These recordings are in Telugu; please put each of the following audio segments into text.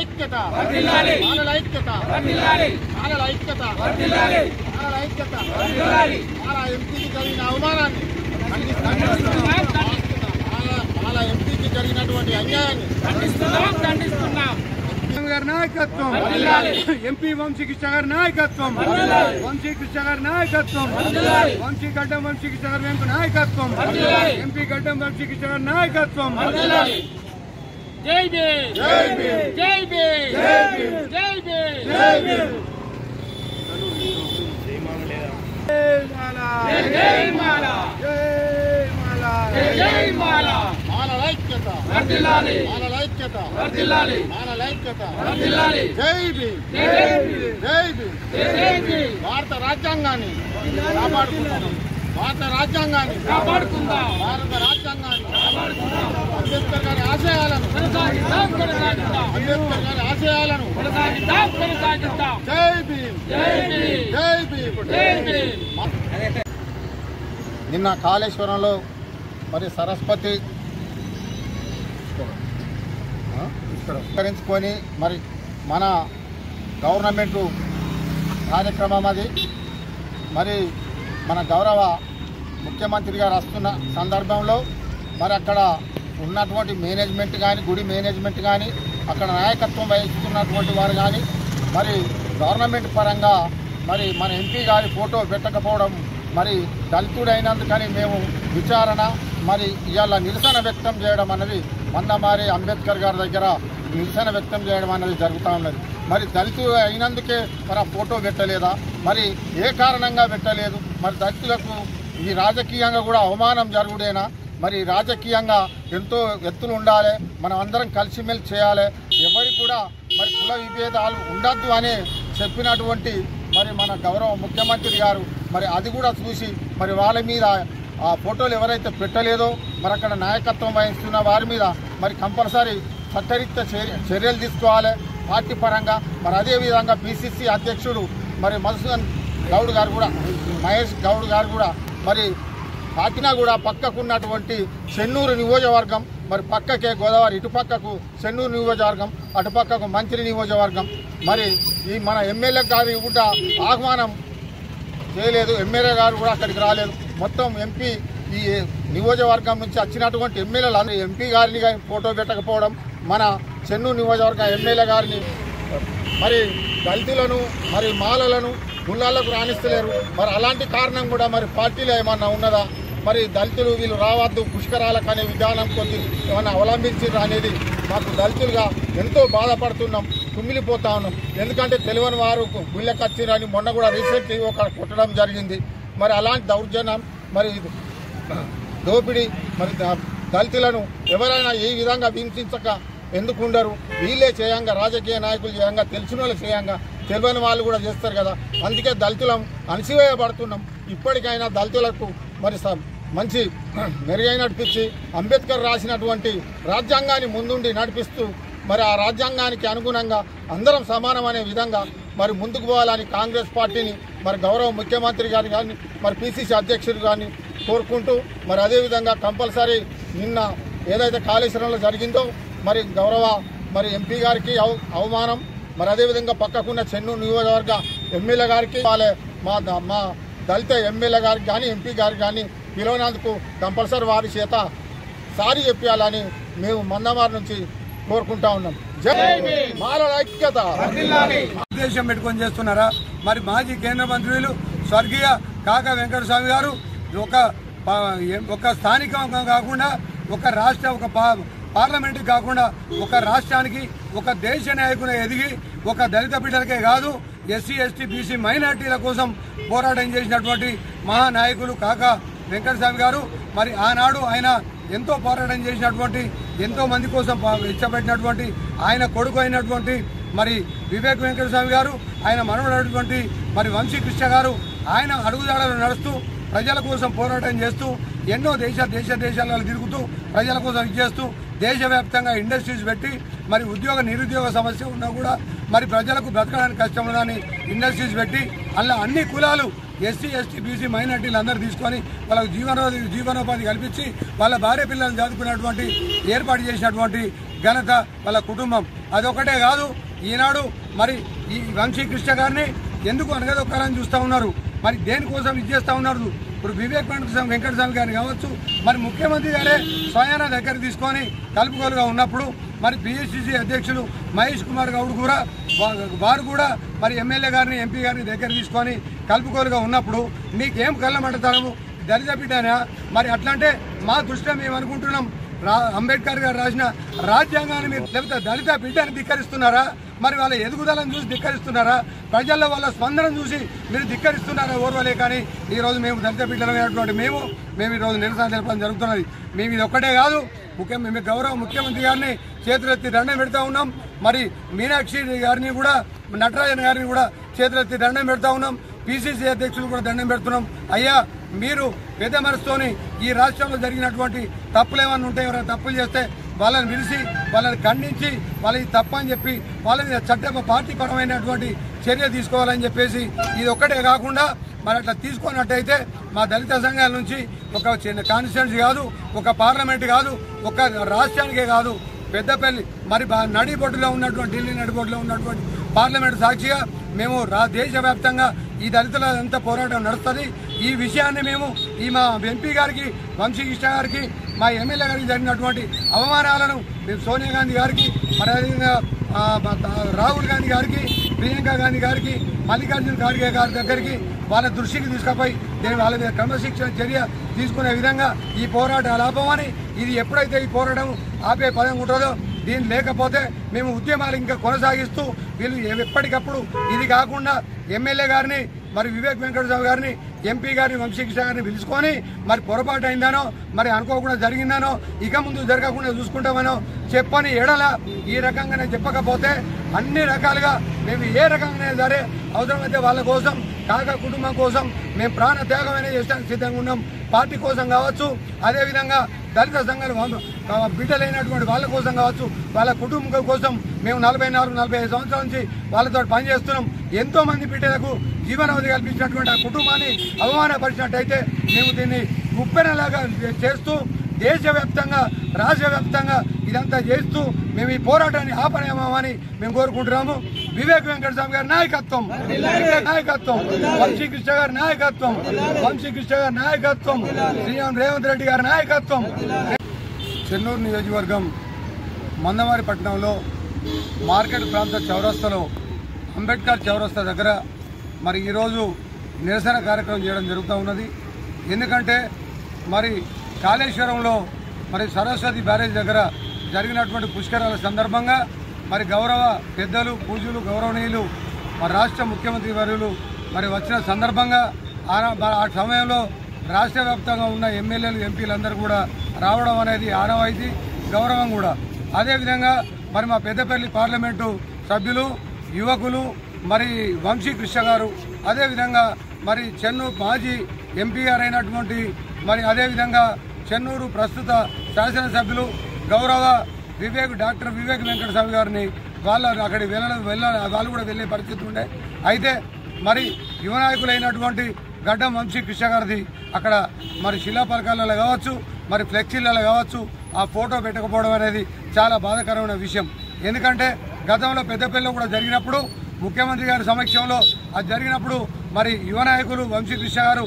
ఐక్యత ఎంపీకి జరిగిన అవమానాన్ని ఎంపీకి జరిగినటువంటి అన్యాయాన్ని ఖండిస్తున్నాం. గారి నాయకత్వం, ఎంపీ వంశీకృష్ణ గారి నాయకత్వం, వంశీకృష్ణ గారి నాయకత్వం, గడ్డం వంశీకృష్ణ గారి నాయకత్వం, ఎంపీ గడ్డం వంశీకృష్ణ గారి నాయకత్వం. జై భీమ్, జై భీమ్, జై భీమ్, జై భీమ్, జై భీమ్. భారత రాజ్యాంగాన్ని కాపాడుకుందాం, భారత రాజ్యాంగాన్ని కాపాడుకుందాం, భారత రాజ్యాంగాన్ని అంబేద్కర్ గారి ఆశయాలను జై భీమ్, జై భీమ్, జై భీమ్, జై భీమ్. నిన్న కాళేశ్వరంలో మరి సరస్వతి విస్తరించుకొని మరి మన గవర్నమెంటు కార్యక్రమం అది. మరి మన గౌరవ ముఖ్యమంత్రి గారు వస్తున్న సందర్భంలో మరి అక్కడ ఉన్నటువంటి మేనేజ్మెంట్ కానీ, గుడి మేనేజ్మెంట్ కానీ, అక్కడ నాయకత్వం వహిస్తున్నటువంటి వారు కానీ మరి గవర్నమెంట్ పరంగా మరి మన ఎంపీ గారి ఫోటో పెట్టకపోవడం, మరి దళితుడైనందుకని మేము విచారణ మరి ఇవాళ నిరసన వ్యక్తం చేయడం అన్నది మందమారి అంబేద్కర్ గారి దగ్గర నిరసన వ్యక్తం చేయడం అన్నది జరుగుతూ ఉన్నది. మరి దళితుడు అయినందుకే మరి ఆ ఫోటో పెట్టలేదా, మరి ఏ కారణంగా పెట్టలేదు? మరి దళితులకు ఈ రాజకీయంగా కూడా అవమానం జరుగుడేనా? మరి రాజకీయంగా ఎంతో ఎత్తులు ఉండాలి, మనం అందరం కలిసిమెలిసి చేయాలి, ఎవరికి కూడా మరి కుల విభేదాలు ఉండద్దు అని చెప్పినటువంటి మరి మన గౌరవ ముఖ్యమంత్రి గారు మరి అది కూడా చూసి మరి వాళ్ళ మీద ఆ ఫోటోలు ఎవరైతే పెట్టలేదో మరి అక్కడ నాయకత్వం వహిస్తున్న వారి మీద మరి కంపల్సరీ చట్టరీత్యా చర్యలు తీసుకోవాలి పార్టీ పరంగా. మరి అదేవిధంగా పిసిసి అధ్యక్షుడు మరి మధుసూదన్ గౌడ్ గారు కూడా, మహేష్ గౌడ్ గారు కూడా మరి కాకినా కూడా పక్కకున్నటువంటి చెన్నూరు నియోజకవర్గం, మరి పక్కకే గోదావరి, ఇటు పక్కకు చెన్నూరు నియోజకవర్గం, అటుపక్కకు మంత్రి నియోజకవర్గం. మరి ఈ మన ఎమ్మెల్యే గారి కూడా ఆహ్వానం చేయలేదు, ఎమ్మెల్యే గారు కూడా అక్కడికి రాలేదు. మొత్తం ఎంపీ ఈ నియోజకవర్గం నుంచి వచ్చినటువంటి ఎమ్మెల్యేలు ఎంపీ గారిని ఫోటో పెట్టకపోవడం, మన చెన్నూరు నియోజకవర్గం ఎమ్మెల్యే గారిని మరి దళితులను మరి మాలలను గుళ్ళాలకు రాణిస్తలేరు. మరి అలాంటి కారణం కూడా మరి పార్టీలో ఏమన్నా ఉన్నదా? మరి దళితులు వీళ్ళు రావద్దు పుష్కరాలకు అనే విధానం కొద్ది ఏమన్నా అవలంబించారు అనేది మాకు దళితులుగా ఎంతో బాధపడుతున్నాం, కుమిలిపోతా ఉన్నాం. ఎందుకంటే తెలియని వారు గుళ్ళకి వచ్చిరని మొన్న కూడా రీసెంట్లీ ఒక కొట్టడం జరిగింది. మరి అలాంటి దౌర్జన్యం మరి దోపిడీ మరి దళితులను ఎవరైనా ఈ విధంగా హింసించక ఎందుకు ఉండరు? వీళ్ళే చేయంగా, రాజకీయ నాయకులు చేయంగా, తెలిసిన వాళ్ళు చేయంగా, తెలియని వాళ్ళు కూడా చేస్తారు కదా. అందుకే దళితులం అణిసివేయబడుతున్నాం. ఇప్పటికైనా దళితులకు మరి మంచి మెరుగై నడిపించి అంబేద్కర్ రాసినటువంటి రాజ్యాంగాన్ని ముందుండి నడిపిస్తూ మరి ఆ రాజ్యాంగానికి అనుగుణంగా అందరం సమానం అనే విధంగా మరి ముందుకు పోవాలని కాంగ్రెస్ పార్టీని మరి గౌరవ ముఖ్యమంత్రి గారిని కానీ మరి పిసిసి అధ్యక్షుడు కానీ కోరుకుంటూ మరి అదేవిధంగా కంపల్సరీ నిన్న ఏదైతే కాళేశ్వరంలో జరిగిందో మరి గౌరవ మరి ఎంపీ గారికి అవమానం, మరి అదేవిధంగా పక్కకున్న చెన్నూరు నియోజకవర్గ ఎమ్మెల్యే గారికి మా దళిత ఎమ్మెల్యే గారికి కానీ ఎంపీ గారికి కానీ పిలవనందుకు కంపల్సరీ వారి చేత సారీ చెప్పాలని మేము మందమారి నుంచి కోరుకుంటా ఉన్నాం. జై మాలల ఐక్యత ఉద్దేశం పెట్టుకొని చేస్తున్నారా? మరి మాజీ కేంద్ర మంత్రులు స్వర్గీయ కాకా వెంకటస్వామి గారు ఒక స్థానికంగా కాకుండా ఒక రాష్ట్ర ఒక పార్లమెంట్కి కాకుండా ఒక రాష్ట్రానికి ఒక దేశ నాయకుని ఎదిగి ఒక దళిత బిడ్డలకే కాదు ఎస్సీ ఎస్టీ బీసీ మైనార్టీల కోసం పోరాటం చేసినటువంటి మహానాయకులు కాకా వెంకటస్వామి గారు. మరి ఆనాడు ఆయన ఎంతో పోరాటం చేసినటువంటి, ఎంతో మంది కోసం ఇష్టపెట్టినటువంటి ఆయన కొడుకు అయినటువంటి మరి వివేక్ వెంకటస్వామి గారు, ఆయన మనవడైనటువంటి మరి వంశీకృష్ణ గారు ఆయన అడుగుజాడలు నడుస్తూ ప్రజల కోసం పోరాటం చేస్తూ ఎన్నో దేశాలలో తిరుగుతూ ప్రజల కోసం ఇచ్చేస్తూ దేశవ్యాప్తంగా ఇండస్ట్రీస్ పెట్టి మరి నిరుద్యోగ సమస్య ఉన్నా కూడా మరి ప్రజలకు బ్రతకడానికి కష్టం ఉందని ఇండస్ట్రీస్ పెట్టి అలా అన్ని కులాలు ఎస్సీ ఎస్టీ బీసీ మైనార్టీలు అందరూ తీసుకొని వాళ్ళకు జీవనోపాధి కల్పించి వాళ్ళ భార్య పిల్లలను చదువుకున్నటువంటి ఏర్పాటు చేసినటువంటి ఘనత వాళ్ళ కుటుంబం. అదొకటే కాదు, ఈనాడు మరి ఈ వంశీకృష్ణ గారిని ఎందుకు అనగదొక్కాలని చూస్తూ ఉన్నారు, మరి దేనికోసం ఇది చేస్తూ ఉన్నారు. ఇప్పుడు వివేక్ వెంకటస్వామి గారిని కావచ్చు, మరి ముఖ్యమంత్రి గారే స్వయాన దగ్గర తీసుకొని కలుపుకోలుగా ఉన్నప్పుడు మరి పిఎస్సిసి అధ్యక్షులు మహేష్ కుమార్ గౌడ్ కూడా వారు కూడా మరి ఎమ్మెల్యే గారిని ఎంపీ గారిని దగ్గర తీసుకొని కలుపుకోలుగా ఉన్నప్పుడు మీకేం కళ్ళమంటాము దళిత బిడ్డనా? మరి అట్లంటే మా దృష్టిలో మేము అనుకుంటున్నాం, అంబేద్కర్ గారు రాసిన రాజ్యాంగాన్ని మీరు లేకపోతే దళిత బిడ్డని ధిక్కరిస్తున్నారా? మరి వాళ్ళ ఎదుగుదలను చూసి ధిక్కరిస్తున్నారా? ప్రజల్లో వాళ్ళ స్పందన చూసి మీరు ధిక్కరిస్తున్నారా? ఓర్వలే. కానీ ఈరోజు మేము దళిత బిడ్డలమైనటువంటి మేము ఈరోజు నిరసన తెలపడం జరుగుతున్నది. మేము ఇది ఒక్కటే కాదు, మేము గౌరవ ముఖ్యమంత్రి గారిని చేతులెత్తి దండం పెడతా ఉన్నాం. మరి మీనాక్షి గారిని కూడా నటరాజన్ గారిని కూడా చేతులెత్తి దండం పెడతా ఉన్నాం. పిసిసి అధ్యక్షులు కూడా దండం పెడుతున్నాం. అయ్యా, మీరు పెద్ద మనసుతోని ఈ రాష్ట్రంలో జరిగినటువంటి తప్పులు ఏమన్నా ఉంటే, ఎవరైనా తప్పులు చేస్తే వాళ్ళని పిలిచి వాళ్ళని ఖండించి వాళ్ళకి తప్పని చెప్పి వాళ్ళ మీద పార్టీ పరమైనటువంటి చర్య తీసుకోవాలని చెప్పేసి ఇది ఒక్కటే కాకుండా మరి అట్లా తీసుకున్నట్టయితే మా దళిత సంఘాల నుంచి ఒక చిన్న కాన్స్టిట్యున్సీ కాదు, ఒక పార్లమెంట్ కాదు, ఒక రాష్ట్రానికే కాదు, పెద్దపల్లి మరి నడిబొడ్డులో ఉన్నటువంటి ఢిల్లీ నడిబొడ్డులో ఉన్నటువంటి పార్లమెంట్ సాక్షిగా మేము దేశవ్యాప్తంగా ఈ దళితుల అంతా పోరాటం నడుస్తుంది. ఈ విషయాన్ని మేము మా ఎంపీ గారికి, వంశీకృష్ణ గారికి, మా ఎమ్మెల్యే గారికి జరిగినటువంటి అవమానాలను మేము సోనియా గాంధీ గారికి, మరి అదేవిధంగా రాహుల్ గాంధీ గారికి, ప్రియాంక గాంధీ గారికి, మల్లికార్జున ఖార్గే గారి దగ్గరికి వాళ్ళ దృష్టికి తీసుకుపోయి వాళ్ళ మీద క్రమశిక్షణ చర్య తీసుకునే విధంగా ఈ పోరాటాలు ఆపమని, ఇది ఎప్పుడైతే ఈ పోరాటం ఆపే పదం ఉంటుందో దీని లేకపోతే మేము ఉద్యమాలు ఇంకా కొనసాగిస్తూ వీళ్ళు ఎప్పటికప్పుడు ఇది కాకుండా ఎమ్మెల్యే గారిని, మరి వివేక్ వెంకటస్వామి గారిని, ఎంపీ గారిని, వంశీకృష్ణ గారిని పిలుచుకొని మరి పొరపాటు అయిందానో, మరి అనుకోకుండా జరిగిందానో, ఇక ముందు జరగకుండా చూసుకుంటామనో చెప్పని ఎడల ఈ రకంగానే చెప్పకపోతే అన్ని రకాలుగా మేము ఏ రకంగానే సరే అవసరమైతే వాళ్ళ కోసం, కాక కుటుంబం కోసం మేము ప్రాణ త్యాగమైన చేసడానికి సిద్ధంగా ఉన్నాం. పార్టీ కోసం కావచ్చు, అదేవిధంగా దళిత సంఘాలు బిడ్డలైనటువంటి వాళ్ళ కోసం కావచ్చు, వాళ్ళ కుటుంబం కోసం మేము 44-45 సంవత్సరాల నుంచి వాళ్ళతో పనిచేస్తున్నాం. ఎంతో మంది బిడ్డలకు జీవనోపాధి కల్పించినటువంటి ఆ కుటుంబాన్ని అవమానపరిచినట్టయితే మేము దీన్ని గుప్పెనలాగా చేస్తూ దేశవ్యాప్తంగా, రాష్ట్ర వ్యాప్తంగా ఇదంతా చేస్తూ మేము ఈ పోరాటాన్ని ఆపనేమని మేము కోరుకుంటున్నాము. వివేక్ వెంకటస్వామి గారి నాయకత్వం, వంశీకృష్ణ గారి నాయకత్వం, సీఎం రేవంత్ రెడ్డి గారి నాయకత్వం. చెన్నూరు నియోజకవర్గం మందమారి పట్టణంలో మార్కెట్ ప్రాంత చౌరస్తాలో అంబేద్కర్ చౌరస్తా దగ్గర మరి ఈరోజు నిరసన కార్యక్రమం చేయడం జరుగుతూ ఉన్నది. ఎందుకంటే మరి కాళేశ్వరంలో మరి సరస్వతి బ్యారేజ్ దగ్గర జరిగినటువంటి పుష్కరాల సందర్భంగా మరి గౌరవ పెద్దలు, పూజలు, గౌరవనీయులు మరి రాష్ట్ర ముఖ్యమంత్రి వర్యులు మరి వచ్చిన సందర్భంగా ఆ సమయంలో రాష్ట్ర వ్యాప్తంగా ఉన్న ఎమ్మెల్యేలు, ఎంపీలందరూ కూడా రావడం అనేది ఆనవాయితీ, గౌరవం కూడా. అదేవిధంగా మరి మా పెద్దపల్లి పార్లమెంటు సభ్యులు, యువకులు మరి వంశీకృష్ణ గారు, అదేవిధంగా మరి చెన్నూరు మాజీ ఎంపీ గారైనటువంటి మరి అదేవిధంగా చెన్నూరు ప్రస్తుత శాసనసభ్యులు గౌరవ డాక్టర్ వివేక్ వెంకటస్వామి గారిని వాళ్ళు అక్కడికి వాళ్ళు కూడా వెళ్ళే పరిస్థితి ఉండే. అయితే మరి యువ నాయకులైనటువంటి గడ్డం వంశీకృష్ణ గారిది అక్కడ మరి శిలాపలకాలలో కావచ్చు, మరి ఫ్లెక్సీలలో కావచ్చు ఆ ఫోటో పెట్టకపోవడం అనేది చాలా బాధాకరమైన విషయం. ఎందుకంటే గతంలో పెద్దపల్లిలో కూడా జరిగినప్పుడు ముఖ్యమంత్రి గారి సమక్షంలో అది జరిగినప్పుడు మరి యువ నాయకులు వంశీకృష్ణ గారు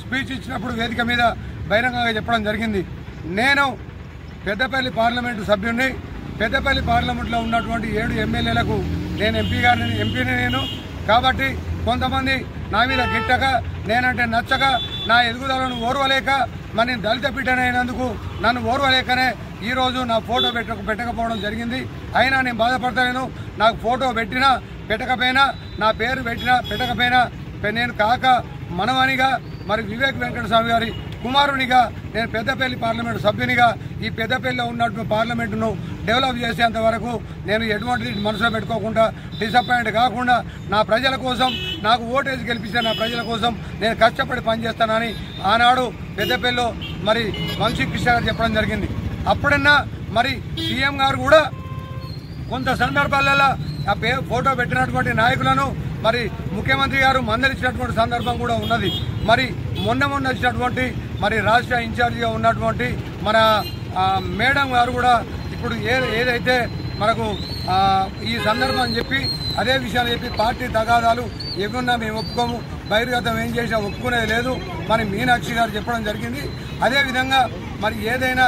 స్పీచ్ ఇచ్చినప్పుడు వేదిక మీద బహిరంగంగా చెప్పడం జరిగింది, నేను పెద్దపల్లి పార్లమెంటు సభ్యుడిని, పెద్దపల్లి పార్లమెంట్లో ఉన్నటువంటి 7 ఎమ్మెల్యేలకు నేను ఎంపీని నేను కాబట్టి కొంతమంది నా మీద గిట్టక, నేనంటే నచ్చక, నా ఎదుగుదలను ఓర్వలేక, మరి నేను దళిత బిడ్డనైనందుకు నన్ను ఓర్వలేకనే ఈరోజు నా ఫోటో పెట్టకపోవడం జరిగింది. అయినా నేను బాధపడతాను. నాకు ఫోటో పెట్టినా పెట్టకపోయినా, నా పేరు పెట్టినా పెట్టకపోయినా నేను కాక మనవనిగా మరి వివేక్ వెంకటస్వామి గారి కుమారునిగా నేను పెద్దపల్లి పార్లమెంటు సభ్యునిగా ఈ పెద్దపల్లిలో ఉన్నటువంటి పార్లమెంటును డెవలప్ చేసేంత వరకు నేను ఎటువంటి మనసులో పెట్టుకోకుండా, డిసప్పాయింట్ కాకుండా నా ప్రజల కోసం, నాకు ఓటేసి గెలిపించిన నా ప్రజల కోసం నేను కష్టపడి పనిచేస్తానని ఆనాడు పెద్దపల్లిలో మరి వంశీకృష్ణ గారు చెప్పడం జరిగింది. అప్పుడన్నా మరి సీఎం గారు కూడా కొంత సందర్భాలలో ఆ ఫోటో పెట్టినటువంటి నాయకులను మరి ముఖ్యమంత్రి గారు మందలించినటువంటి సందర్భం కూడా ఉన్నది. మరి మొన్న వచ్చినటువంటి మరి రాష్ట్ర ఇన్ఛార్జిగా ఉన్నటువంటి మన మేడం గారు కూడా ఇప్పుడు ఏదైతే మనకు ఈ సందర్భం చెప్పి అదే విషయాలు చెప్పి పార్టీ తగాదాలు ఏమన్నా మేము ఒప్పుకోము, బహిర్గతం ఏం చేసినా ఒప్పుకునేది లేదు మరి మీనాక్షి గారు చెప్పడం జరిగింది. అదేవిధంగా మరి ఏదైనా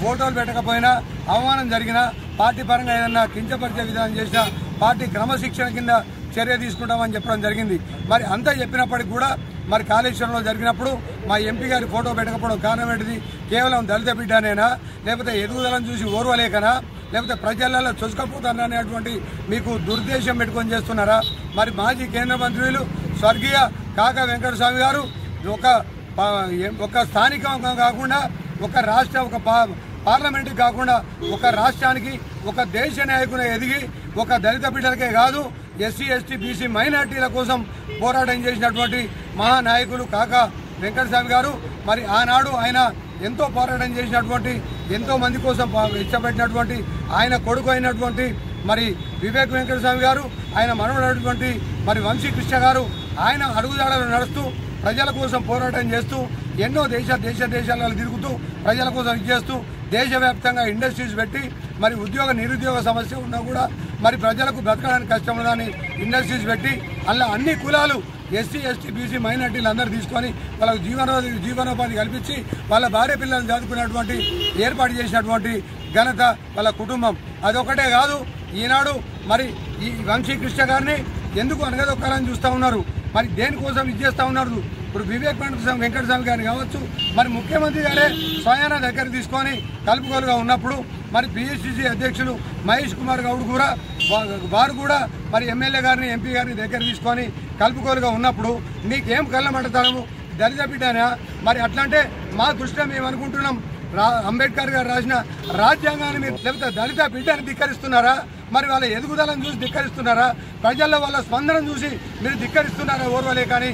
ఫోటోలు పెట్టకపోయినా అవమానం జరిగినా పార్టీ పరంగా ఏదన్నా కించపరిచే విధానం చేసినా పార్టీ క్రమశిక్షణ కింద చర్య తీసుకుంటామని చెప్పడం జరిగింది. మరి అంతా చెప్పినప్పటికీ కూడా మరి కాళేశ్వరంలో జరిగినప్పుడు మా ఎంపీ గారి ఫోటో పెట్టకపోవడం కారణం ఏంటిది? కేవలం దళిత బిడ్డనేనా, లేకపోతే ఎదుగుదలను చూసి ఓర్వలేకనా, లేకపోతే ప్రజలలో చొచ్చుకపోతానా అనేటువంటి మీకు దుర్దేశం పెట్టుకొని చేస్తున్నారా? మరి మాజీ కేంద్ర మంత్రులు స్వర్గీయ కాకా వెంకటస్వామి గారు ఒక స్థానికంగా కాకుండా ఒక రాష్ట్ర పార్లమెంటు కాకుండా ఒక రాష్ట్రానికి ఒక దేశ నాయకుని ఎదిగి ఒక దళిత బిడ్డలకే కాదు ఎస్సీ ఎస్టీ బీసీ మైనార్టీల కోసం పోరాటం చేసినటువంటి మహానాయకులు కాకా వెంకటస్వామి గారు. మరి ఆనాడు ఆయన ఎంతో పోరాటం చేసినటువంటి ఎంతో మంది కోసం ఇష్టపెట్టినటువంటి ఆయన కొడుకు అయినటువంటి మరి వివేక్ వెంకటస్వామి గారు, ఆయన మనవడైనటువంటి మరి వంశీకృష్ణ గారు ఆయన అడుగుజాడలు నడుస్తూ ప్రజల కోసం పోరాటం చేస్తూ ఎన్నో దేశాలలో తిరుగుతూ ప్రజల కోసం ఇచ్చేస్తూ దేశవ్యాప్తంగా ఇండస్ట్రీస్ పెట్టి మరి నిరుద్యోగ సమస్య ఉన్నా కూడా మరి ప్రజలకు బ్రతకడానికి కష్టం ఉన్నదని ఇండస్ట్రీస్ పెట్టి అలా అన్ని కులాలు ఎస్సీ ఎస్టీ బీసీ మైనార్టీలు అందరూ తీసుకొని వాళ్ళకు జీవనోపాధి కల్పించి వాళ్ళ భార్య పిల్లలను చదువుకున్నటువంటి ఏర్పాటు చేసినటువంటి ఘనత వాళ్ళ కుటుంబం. అదొకటే కాదు, ఈనాడు మరి ఈ వంశీకృష్ణ గారిని ఎందుకు అనగదొక్కాలని చూస్తూ ఉన్నారు, మరి దేనికోసం ఇది చేస్తూ ఉన్నారు. ఇప్పుడు వివేక్ వెంకటస్వామి గారిని కావచ్చు మరి ముఖ్యమంత్రి గారే స్వయాన దగ్గర తీసుకొని కలుపుకోలుగా ఉన్నప్పుడు మరి పిఎస్సిసి అధ్యక్షులు మహేష్ కుమార్ గౌడ్ కూడా వారు కూడా మరి ఎమ్మెల్యే గారిని ఎంపీ గారిని దగ్గర తీసుకొని కలుపుకోలుగా ఉన్నప్పుడు మీకేం కళ్ళమంటాము దళిత బిడ్డనా? మరి అట్లంటే మా దృష్టిలో మేము అనుకుంటున్నాం అంబేద్కర్ గారు రాసిన రాజ్యాంగాన్ని మీరు లేకపోతే దళిత బిడ్డని ధిక్కరిస్తున్నారా? మరి వాళ్ళ ఎదుగుదలను చూసి ధిక్కరిస్తున్నారా? ప్రజల్లో వాళ్ళ స్పందన చూసి మీరు ధిక్కరిస్తున్నారా ఓర్వలే కానీ